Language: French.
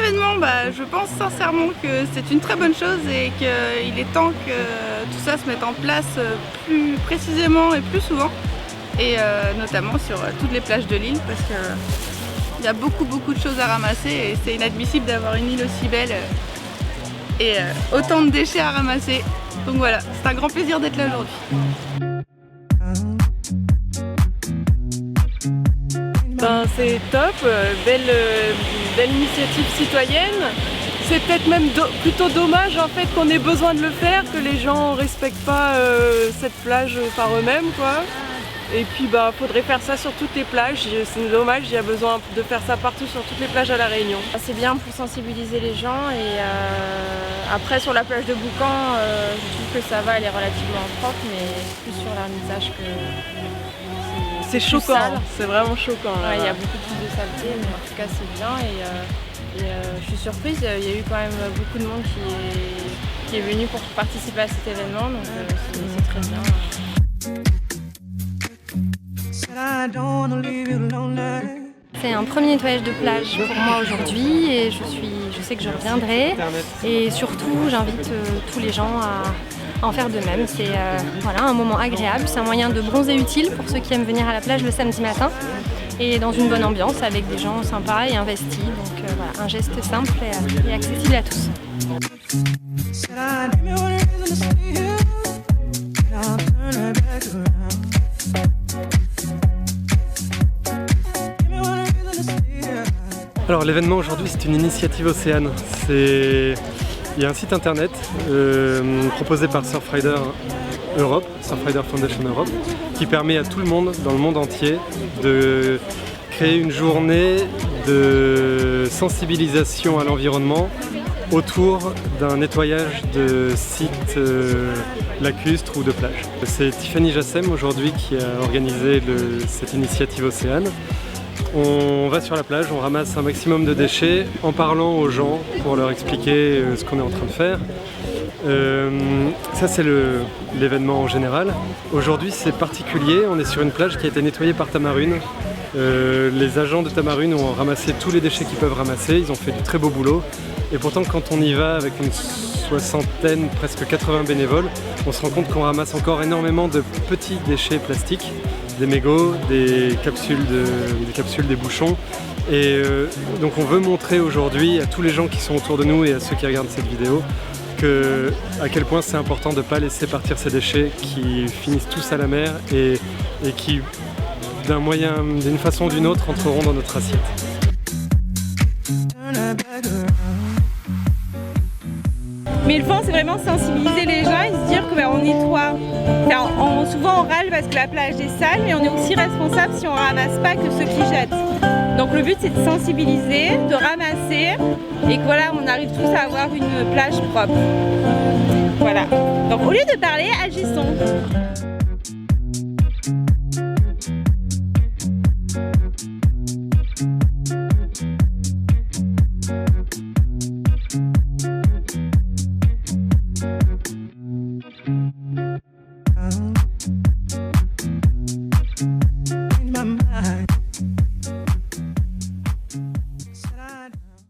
événement, je pense sincèrement que c'est une très bonne chose et qu'il est temps que tout ça se mette en place plus précisément et plus souvent. Et notamment sur toutes les plages de l'île parce qu'il y a beaucoup de choses à ramasser et c'est inadmissible d'avoir une île aussi belle et autant de déchets à ramasser. Donc voilà, c'est un grand plaisir d'être là aujourd'hui. C'est top, belle initiative citoyenne. C'est peut-être même plutôt dommage en fait qu'on ait besoin de le faire, que les gens ne respectent pas cette plage par eux-mêmes, quoi. Et puis faudrait faire ça sur toutes les plages, c'est dommage, il y a besoin de faire ça partout sur toutes les plages à La Réunion. C'est bien pour sensibiliser les gens et après sur la plage de Boucan, je trouve que ça va, elle est relativement propre, mais plus sur l'ermissage que... C'est choquant, c'est vraiment choquant. Ouais, il y a beaucoup plus de saleté, mais en tout cas c'est bien et je suis surprise, il y a eu quand même beaucoup de monde qui est venu pour participer à cet événement, donc c'est très bien. C'est un premier nettoyage de plage pour moi aujourd'hui et je sais que je reviendrai et surtout j'invite tous les gens à en faire de même. C'est un moment agréable, c'est un moyen de bronzer utile pour ceux qui aiment venir à la plage le samedi matin et dans une bonne ambiance avec des gens sympas et investis. Donc un geste simple et accessible à tous. Alors l'événement aujourd'hui c'est une initiative Océane. Il y a un site internet proposé par Surfrider Europe, Surfrider Foundation Europe, qui permet à tout le monde, dans le monde entier, de créer une journée de sensibilisation à l'environnement autour d'un nettoyage de sites lacustres ou de plages. C'est Tiffany Jassem aujourd'hui qui a organisé cette initiative Océane. On va sur la plage, on ramasse un maximum de déchets en parlant aux gens pour leur expliquer ce qu'on est en train de faire. Ça c'est l'événement en général. Aujourd'hui c'est particulier, on est sur une plage qui a été nettoyée par Tamarune. Les agents de Tamarune ont ramassé tous les déchets qu'ils peuvent ramasser, ils ont fait du très beau boulot. Et pourtant quand on y va avec une soixantaine, presque 80 bénévoles, on se rend compte qu'on ramasse encore énormément de petits déchets plastiques, des mégots, des capsules des bouchons. Et donc on veut montrer aujourd'hui à tous les gens qui sont autour de nous et à ceux qui regardent cette vidéo à quel point c'est important de ne pas laisser partir ces déchets qui finissent tous à la mer et qui d'une façon ou d'une autre entreront dans notre assiette. Mais le fond, c'est vraiment sensibiliser les gens et se dire qu'on nettoie. Souvent on râle parce que la plage est sale, mais on est aussi responsable si on ne ramasse pas que ceux qui jettent. Donc le but c'est de sensibiliser, de ramasser et que on arrive tous à avoir une plage propre. Voilà. Donc au lieu de parler, agissons.